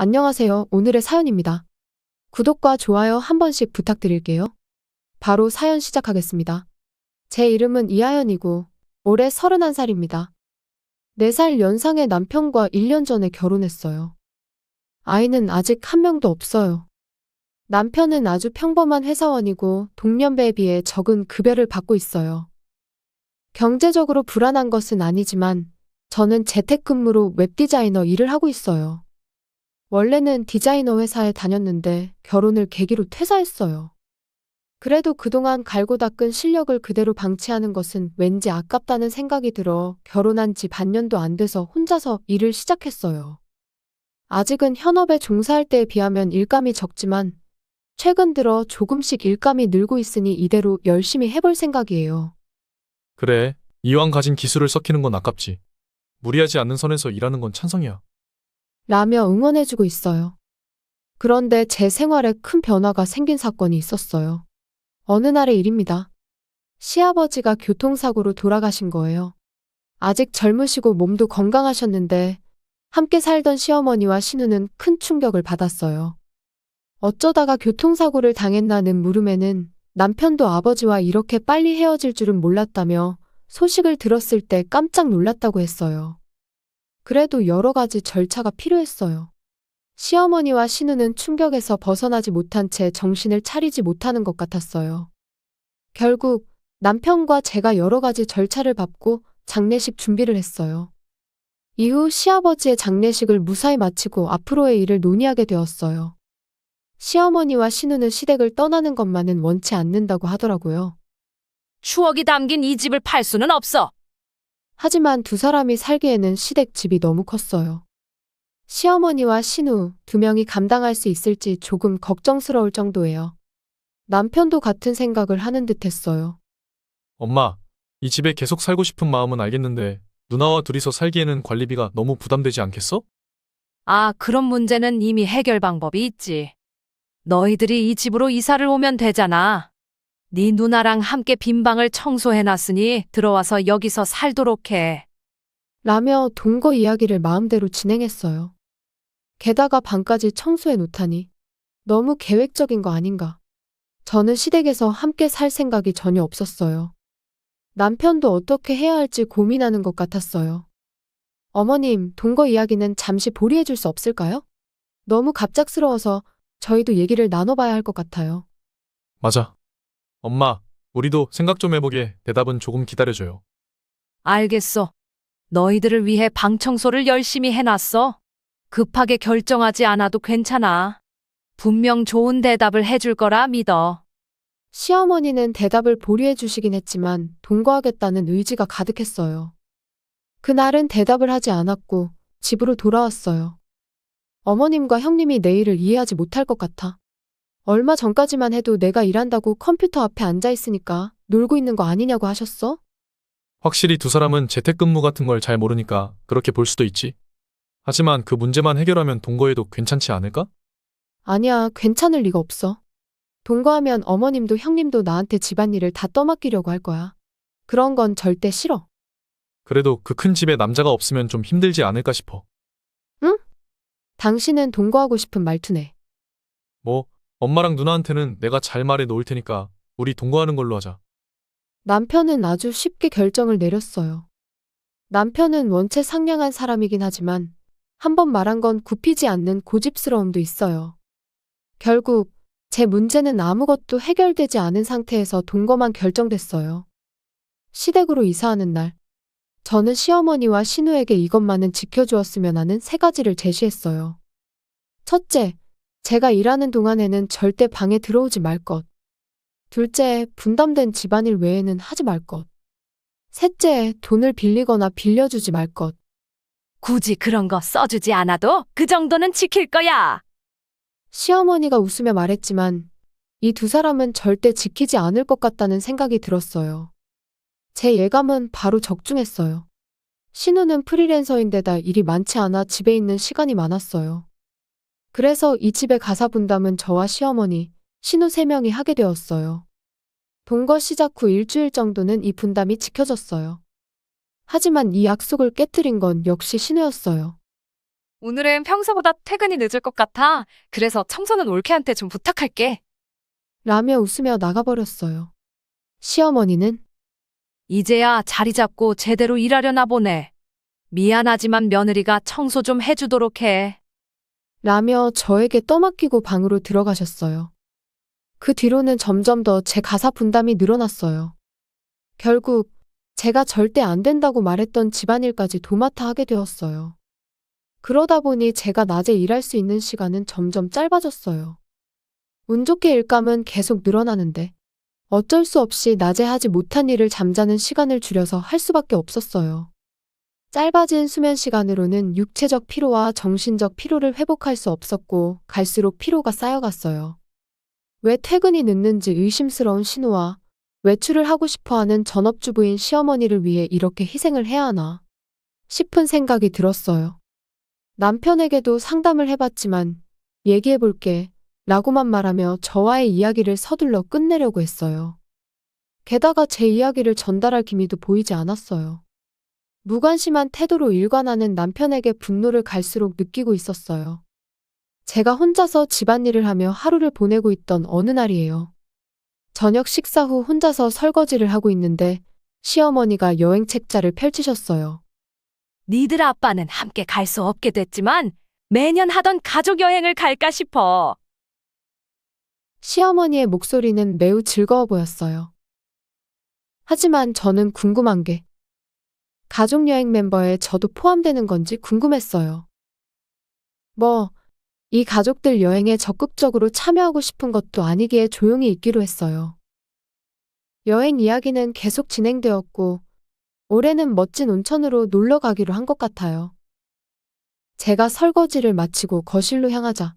안녕하세요. 오늘의 사연입니다. 구독과 좋아요 한 번씩 부탁드릴게요. 바로 사연 시작하겠습니다. 제 이름은 이하연이고 올해 31살입니다. 4살 연상의 남편과 1년 전에 결혼했어요. 아이는 아직 한 명도 없어요. 남편은 아주 평범한 회사원이고 동년배에 비해 적은 급여를 받고 있어요. 경제적으로 불안한 것은 아니지만 저는 재택근무로 웹디자이너 일을 하고 있어요. 원래는 디자이너 회사에 다녔는데 결혼을 계기로 퇴사했어요. 그래도 그동안 갈고 닦은 실력을 그대로 방치하는 것은 왠지 아깝다는 생각이 들어 결혼한 지 반년도 안 돼서 혼자서 일을 시작했어요. 아직은 현업에 종사할 때에 비하면 일감이 적지만 최근 들어 조금씩 일감이 늘고 있으니 이대로 열심히 해볼 생각이에요. 그래, 이왕 가진 기술을 썩히는 건 아깝지. 무리하지 않는 선에서 일하는 건 찬성이야. 라며 응원해주고 있어요. 그런데 제 생활에 큰 변화가 생긴 사건이 있었어요. 어느 날의 일입니다. 시아버지가 교통사고로 돌아가신 거예요. 아직 젊으시고 몸도 건강하셨는데 함께 살던 시어머니와 신우는 큰 충격을 받았어요. 어쩌다가 교통사고를 당했나는 물음에는 남편도 아버지와 이렇게 빨리 헤어질 줄은 몰랐다며 소식을 들었을 때 깜짝 놀랐다고 했어요. 그래도 여러 가지 절차가 필요했어요. 시어머니와 신우는 충격에서 벗어나지 못한 채 정신을 차리지 못하는 것 같았어요. 결국 남편과 제가 여러 가지 절차를 밟고 장례식 준비를 했어요. 이후 시아버지의 장례식을 무사히 마치고 앞으로의 일을 논의하게 되었어요. 시어머니와 신우는 시댁을 떠나는 것만은 원치 않는다고 하더라고요. 추억이 담긴 이 집을 팔 수는 없어. 하지만 두 사람이 살기에는 시댁 집이 너무 컸어요. 시어머니와 신우 두 명이 감당할 수 있을지 조금 걱정스러울 정도예요. 남편도 같은 생각을 하는 듯 했어요. 엄마, 이 집에 계속 살고 싶은 마음은 알겠는데 누나와 둘이서 살기에는 관리비가 너무 부담되지 않겠어? 아, 그런 문제는 이미 해결 방법이 있지. 너희들이 이 집으로 이사를 오면 되잖아. 네 누나랑 함께 빈 방을 청소해놨으니 들어와서 여기서 살도록 해. 라며 동거 이야기를 마음대로 진행했어요. 게다가 방까지 청소해 놓다니 너무 계획적인 거 아닌가. 저는 시댁에서 함께 살 생각이 전혀 없었어요. 남편도 어떻게 해야 할지 고민하는 것 같았어요. 어머님, 동거 이야기는 잠시 보류해 줄 수 없을까요? 너무 갑작스러워서 저희도 얘기를 나눠봐야 할 것 같아요. 맞아. 엄마, 우리도 생각 좀 해보게. 대답은 조금 기다려줘요. 알겠어. 너희들을 위해 방 청소를 열심히 해놨어. 급하게 결정하지 않아도 괜찮아. 분명 좋은 대답을 해줄 거라 믿어. 시어머니는 대답을 보류해 주시긴 했지만 동거하겠다는 의지가 가득했어요. 그날은 대답을 하지 않았고 집으로 돌아왔어요. 어머님과 형님이 내 일을 이해하지 못할 것 같아. 얼마 전까지만 해도 내가 일한다고 컴퓨터 앞에 앉아 있으니까 놀고 있는 거 아니냐고 하셨어? 확실히 두 사람은 재택근무 같은 걸 잘 모르니까 그렇게 볼 수도 있지. 하지만 그 문제만 해결하면 동거해도 괜찮지 않을까? 아니야, 괜찮을 리가 없어. 동거하면 어머님도 형님도 나한테 집안일을 다 떠맡기려고 할 거야. 그런 건 절대 싫어. 그래도 그 큰 집에 남자가 없으면 좀 힘들지 않을까 싶어. 응? 당신은 동거하고 싶은 말투네. 뭐, 엄마랑 누나한테는 내가 잘 말해 놓을 테니까 우리 동거하는 걸로 하자. 남편은 아주 쉽게 결정을 내렸어요. 남편은 원체 상냥한 사람이긴 하지만 한 번 말한 건 굽히지 않는 고집스러움도 있어요. 결국 제 문제는 아무것도 해결되지 않은 상태에서 동거만 결정됐어요. 시댁으로 이사하는 날, 저는 시어머니와 신우에게 이것만은 지켜주었으면 하는 3가지를 제시했어요. 첫째, 제가 일하는 동안에는 절대 방에 들어오지 말 것. 둘째, 분담된 집안일 외에는 하지 말 것. 셋째, 돈을 빌리거나 빌려주지 말 것. 굳이 그런 거 써주지 않아도 그 정도는 지킬 거야. 시어머니가 웃으며 말했지만 이 두 사람은 절대 지키지 않을 것 같다는 생각이 들었어요. 제 예감은 바로 적중했어요. 신우는 프리랜서인데다 일이 많지 않아 집에 있는 시간이 많았어요. 그래서 이 집의 가사 분담은 저와 시어머니, 신우 3명이 하게 되었어요. 동거 시작 후 일주일 정도는 이 분담이 지켜졌어요. 하지만 이 약속을 깨뜨린 건 역시 신우였어요. 오늘은 평소보다 퇴근이 늦을 것 같아. 그래서 청소는 올케한테 좀 부탁할게. 라며 웃으며 나가버렸어요. 시어머니는 이제야 자리 잡고 제대로 일하려나 보네. 미안하지만 며느리가 청소 좀 해주도록 해. 라며 저에게 떠맡기고 방으로 들어가셨어요. 그 뒤로는 점점 더 제 가사 분담이 늘어났어요. 결국 제가 절대 안 된다고 말했던 집안일까지 도맡아 하게 되었어요. 그러다 보니 제가 낮에 일할 수 있는 시간은 점점 짧아졌어요. 운 좋게 일감은 계속 늘어나는데 어쩔 수 없이 낮에 하지 못한 일을 잠자는 시간을 줄여서 할 수밖에 없었어요. 짧아진 수면 시간으로는 육체적 피로와 정신적 피로를 회복할 수 없었고 갈수록 피로가 쌓여갔어요. 왜 퇴근이 늦는지 의심스러운 신호와 외출을 하고 싶어하는 전업주부인 시어머니를 위해 이렇게 희생을 해야 하나 싶은 생각이 들었어요. 남편에게도 상담을 해봤지만 얘기해볼게 라고만 말하며 저와의 이야기를 서둘러 끝내려고 했어요. 게다가 제 이야기를 전달할 기미도 보이지 않았어요. 무관심한 태도로 일관하는 남편에게 분노를 갈수록 느끼고 있었어요. 제가 혼자서 집안일을 하며 하루를 보내고 있던 어느 날이에요. 저녁 식사 후 혼자서 설거지를 하고 있는데 시어머니가 여행 책자를 펼치셨어요. 니들 아빠는 함께 갈 수 없게 됐지만 매년 하던 가족 여행을 갈까 싶어. 시어머니의 목소리는 매우 즐거워 보였어요. 하지만 저는 궁금한 게 가족여행 멤버에 저도 포함되는 건지 궁금했어요. 이 가족들 여행에 적극적으로 참여하고 싶은 것도 아니기에 조용히 있기로 했어요. 여행 이야기는 계속 진행되었고 올해는 멋진 온천으로 놀러 가기로 한 것 같아요. 제가 설거지를 마치고 거실로 향하자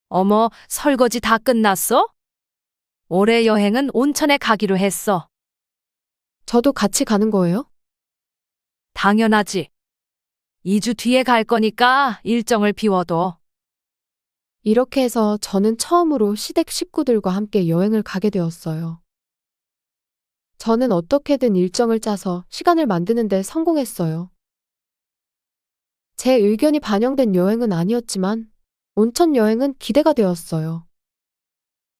어머, 설거지 다 끝났어? 올해 여행은 온천에 가기로 했어. 저도 같이 가는 거예요? 당연하지. 2주 뒤에 갈 거니까 일정을 비워둬. 이렇게 해서 저는 처음으로 시댁 식구들과 함께 여행을 가게 되었어요. 저는 어떻게든 일정을 짜서 시간을 만드는 데 성공했어요. 제 의견이 반영된 여행은 아니었지만 온천 여행은 기대가 되었어요.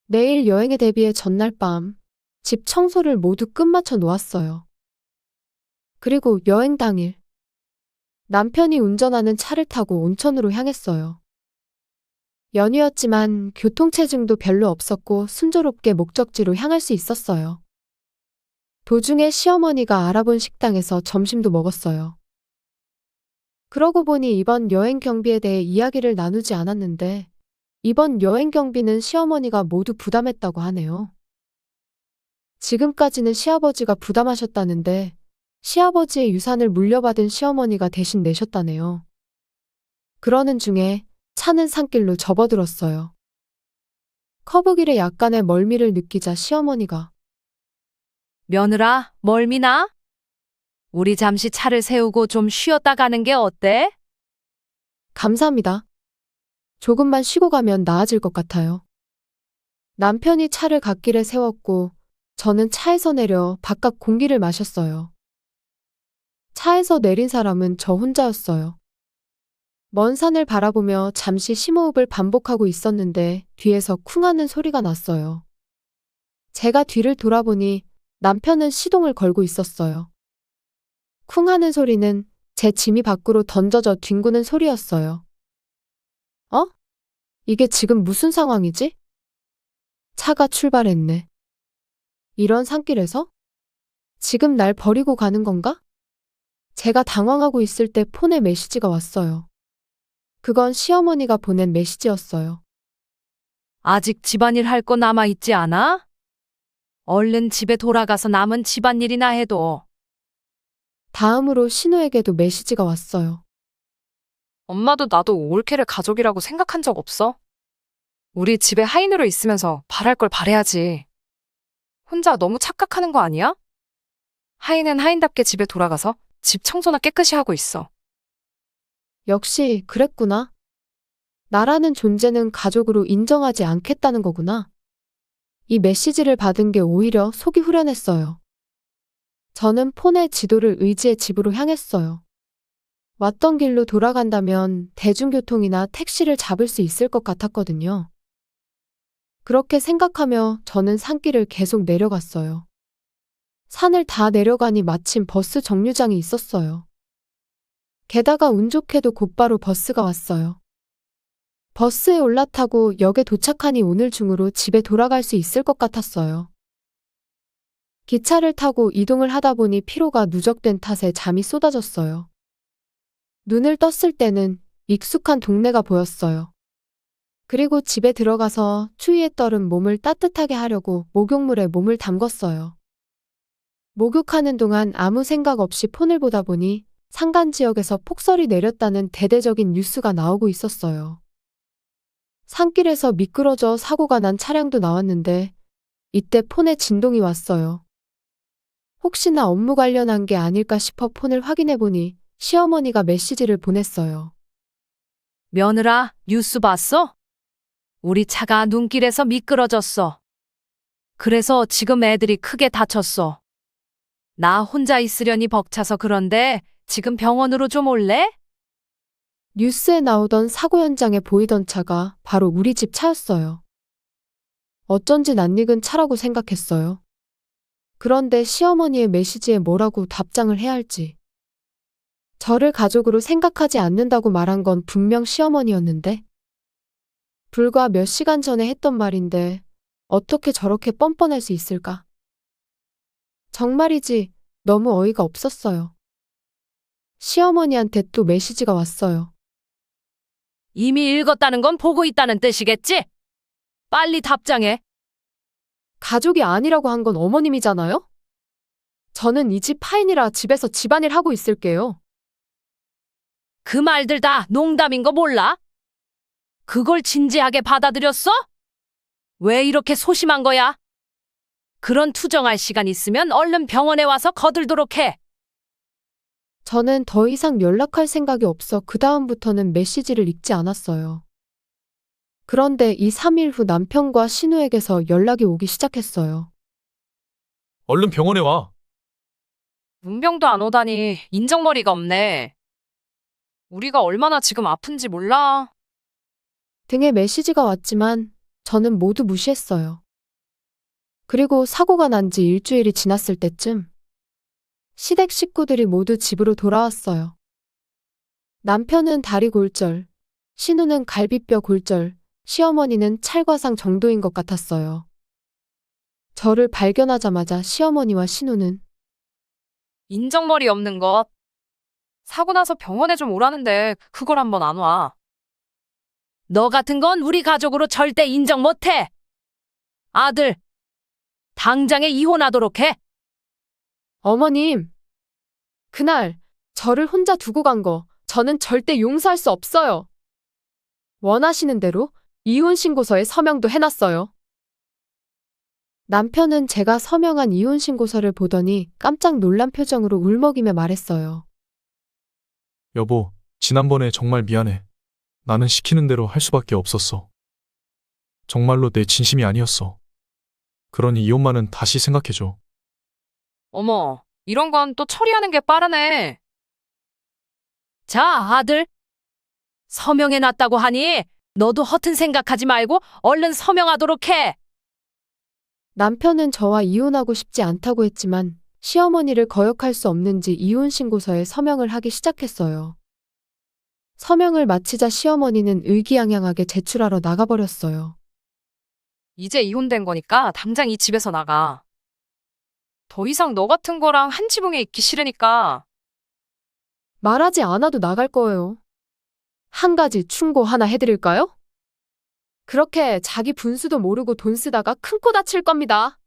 내일 여행에 대비해 전날 밤 집 청소를 모두 끝마쳐 놓았어요. 그리고 여행 당일 남편이 운전하는 차를 타고 온천으로 향했어요. 연휴였지만 교통체증도 별로 없었고 순조롭게 목적지로 향할 수 있었어요. 도중에 시어머니가 알아본 식당에서 점심도 먹었어요. 그러고 보니 이번 여행 경비에 대해 이야기를 나누지 않았는데 이번 여행 경비는 시어머니가 모두 부담했다고 하네요. 지금까지는 시아버지가 부담하셨다는데 시아버지의 유산을 물려받은 시어머니가 대신 내셨다네요. 그러는 중에 차는 산길로 접어들었어요. 커브길에 약간의 멀미를 느끼자 시어머니가 며느라, 멀미나? 우리 잠시 차를 세우고 좀 쉬었다 가는 게 어때? 감사합니다. 조금만 쉬고 가면 나아질 것 같아요. 남편이 차를 갓길에 세웠고 저는 차에서 내려 바깥 공기를 마셨어요. 차에서 내린 사람은 저 혼자였어요. 먼 산을 바라보며 잠시 심호흡을 반복하고 있었는데 뒤에서 쿵 하는 소리가 났어요. 제가 뒤를 돌아보니 남편은 시동을 걸고 있었어요. 쿵 하는 소리는 제 짐이 밖으로 던져져 뒹구는 소리였어요. 이게 지금 무슨 상황이지? 차가 출발했네. 이런 산길에서? 지금 날 버리고 가는 건가? 제가 당황하고 있을 때 폰에 메시지가 왔어요. 그건 시어머니가 보낸 메시지였어요. 아직 집안일 할 거 남아있지 않아? 얼른 집에 돌아가서 남은 집안일이나 해도. 다음으로 신우에게도 메시지가 왔어요. 엄마도 나도 올케를 가족이라고 생각한 적 없어. 우리 집에 하인으로 있으면서 바랄 걸 바래야지. 혼자 너무 착각하는 거 아니야? 하인은 하인답게 집에 돌아가서 집 청소나 깨끗이 하고 있어. 역시 그랬구나. 나라는 존재는 가족으로 인정하지 않겠다는 거구나. 이 메시지를 받은 게 오히려 속이 후련했어요. 저는 폰의 지도를 의지해 집으로 향했어요. 왔던 길로 돌아간다면 대중교통이나 택시를 잡을 수 있을 것 같았거든요. 그렇게 생각하며 저는 산길을 계속 내려갔어요. 산을 다 내려가니 마침 버스 정류장이 있었어요. 게다가 운 좋게도 곧바로 버스가 왔어요. 버스에 올라타고 역에 도착하니 오늘 중으로 집에 돌아갈 수 있을 것 같았어요. 기차를 타고 이동을 하다 보니 피로가 누적된 탓에 잠이 쏟아졌어요. 눈을 떴을 때는 익숙한 동네가 보였어요. 그리고 집에 들어가서 추위에 떨은 몸을 따뜻하게 하려고 목욕물에 몸을 담궜어요. 목욕하는 동안 아무 생각 없이 폰을 보다 보니 산간 지역에서 폭설이 내렸다는 대대적인 뉴스가 나오고 있었어요. 산길에서 미끄러져 사고가 난 차량도 나왔는데 이때 폰에 진동이 왔어요. 혹시나 업무 관련한 게 아닐까 싶어 폰을 확인해 보니 시어머니가 메시지를 보냈어요. 며느라, 뉴스 봤어? 우리 차가 눈길에서 미끄러졌어. 그래서 지금 애들이 크게 다쳤어. 나 혼자 있으려니 벅차서 그런데 지금 병원으로 좀 올래? 뉴스에 나오던 사고 현장에 보이던 차가 바로 우리 집 차였어요. 어쩐지 낯익은 차라고 생각했어요. 그런데 시어머니의 메시지에 뭐라고 답장을 해야 할지. 저를 가족으로 생각하지 않는다고 말한 건 분명 시어머니였는데 불과 몇 시간 전에 했던 말인데 어떻게 저렇게 뻔뻔할 수 있을까? 정말이지 너무 어이가 없었어요. 시어머니한테 또 메시지가 왔어요. 이미 읽었다는 건 보고 있다는 뜻이겠지? 빨리 답장해. 가족이 아니라고 한 건 어머님이잖아요? 저는 이 집 하인이라 집에서 집안일 하고 있을게요. 그 말들 다 농담인 거 몰라? 그걸 진지하게 받아들였어? 왜 이렇게 소심한 거야? 그런 투정할 시간 있으면 얼른 병원에 와서 거들도록 해. 저는 더 이상 연락할 생각이 없어 그다음부터는 메시지를 읽지 않았어요. 그런데 이 3일 후 남편과 신우에게서 연락이 오기 시작했어요. 얼른 병원에 와. 문병도 안 오다니 인정머리가 없네. 우리가 얼마나 지금 아픈지 몰라. 등에 메시지가 왔지만 저는 모두 무시했어요. 그리고 사고가 난 지 일주일이 지났을 때쯤 시댁 식구들이 모두 집으로 돌아왔어요. 남편은 다리 골절, 신우는 갈비뼈 골절, 시어머니는 찰과상 정도인 것 같았어요. 저를 발견하자마자 시어머니와 신우는 인정머리 없는 것. 사고 나서 병원에 좀 오라는데 그걸 한번 안 와. 너 같은 건 우리 가족으로 절대 인정 못해. 아들, 당장에 이혼하도록 해. 어머님, 그날 저를 혼자 두고 간 거 저는 절대 용서할 수 없어요. 원하시는 대로 이혼 신고서에 서명도 해놨어요. 남편은 제가 서명한 이혼 신고서를 보더니 깜짝 놀란 표정으로 울먹이며 말했어요. 여보, 지난번에 정말 미안해. 나는 시키는 대로 할 수밖에 없었어. 정말로 내 진심이 아니었어. 그러니 이혼만은 다시 생각해줘. 어머, 이런 건 또 처리하는 게 빠르네. 자, 아들. 서명해놨다고 하니 너도 허튼 생각하지 말고 얼른 서명하도록 해. 남편은 저와 이혼하고 싶지 않다고 했지만 시어머니를 거역할 수 없는지 이혼 신고서에 서명을 하기 시작했어요. 서명을 마치자 시어머니는 의기양양하게 제출하러 나가버렸어요. 이제 이혼된 거니까 당장 이 집에서 나가. 더 이상 너 같은 거랑 한 지붕에 있기 싫으니까. 말하지 않아도 나갈 거예요. 한 가지 충고 하나 해드릴까요? 그렇게 자기 분수도 모르고 돈 쓰다가 큰 코 다칠 겁니다.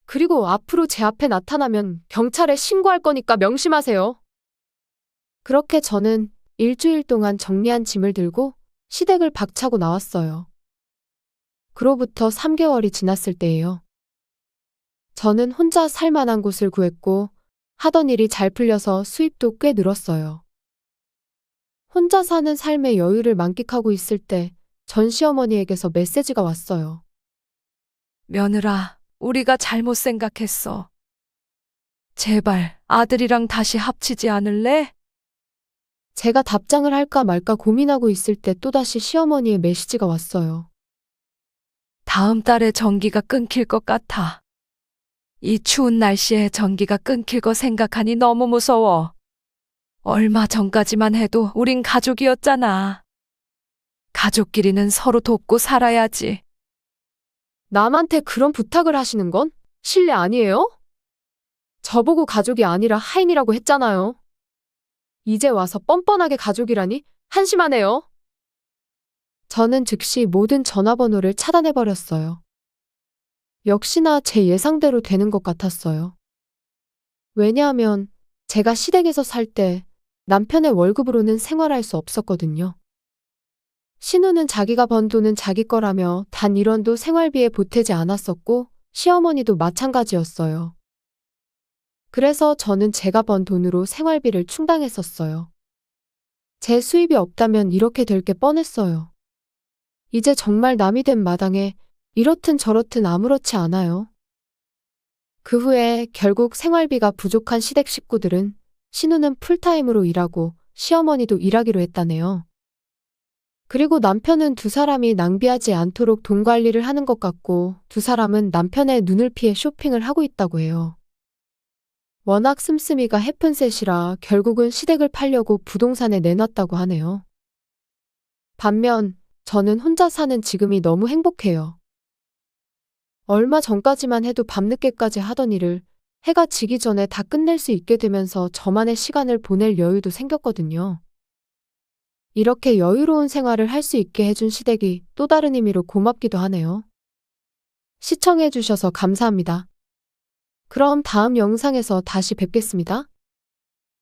그리고 앞으로 제 앞에 나타나면 경찰에 신고할 거니까 명심하세요. 그렇게 저는 일주일 동안 정리한 짐을 들고 시댁을 박차고 나왔어요. 그로부터 3개월이 지났을 때예요. 저는 혼자 살 만한 곳을 구했고 하던 일이 잘 풀려서 수입도 꽤 늘었어요. 혼자 사는 삶의 여유를 만끽하고 있을 때 전 시어머니에게서 메시지가 왔어요. 며느라, 우리가 잘못 생각했어. 제발 아들이랑 다시 합치지 않을래? 제가 답장을 할까 말까 고민하고 있을 때 또다시 시어머니의 메시지가 왔어요. 다음 달에 전기가 끊길 것 같아. 이 추운 날씨에 전기가 끊길 거 생각하니 너무 무서워. 얼마 전까지만 해도 우린 가족이었잖아. 가족끼리는 서로 돕고 살아야지. 남한테 그런 부탁을 하시는 건 실례 아니에요? 저보고 가족이 아니라 하인이라고 했잖아요. 이제 와서 뻔뻔하게 가족이라니 한심하네요. 저는 즉시 모든 전화번호를 차단해버렸어요. 역시나 제 예상대로 되는 것 같았어요. 왜냐하면 제가 시댁에서 살 때 남편의 월급으로는 생활할 수 없었거든요. 신우는 자기가 번 돈은 자기 거라며 단 1원도 생활비에 보태지 않았었고 시어머니도 마찬가지였어요. 그래서 저는 제가 번 돈으로 생활비를 충당했었어요. 제 수입이 없다면 이렇게 될 게 뻔했어요. 이제 정말 남이 된 마당에 이렇든 저렇든 아무렇지 않아요. 그 후에 결국 생활비가 부족한 시댁 식구들은 신우는 풀타임으로 일하고 시어머니도 일하기로 했다네요. 그리고 남편은 두 사람이 낭비하지 않도록 돈 관리를 하는 것 같고 두 사람은 남편의 눈을 피해 쇼핑을 하고 있다고 해요. 워낙 씀씀이가 해픈셋이라 결국은 시댁을 팔려고 부동산에 내놨다고 하네요. 반면 저는 혼자 사는 지금이 너무 행복해요. 얼마 전까지만 해도 밤늦게까지 하던 일을 해가 지기 전에 다 끝낼 수 있게 되면서 저만의 시간을 보낼 여유도 생겼거든요. 이렇게 여유로운 생활을 할 수 있게 해준 시댁이 또 다른 의미로 고맙기도 하네요. 시청해주셔서 감사합니다. 그럼 다음 영상에서 다시 뵙겠습니다.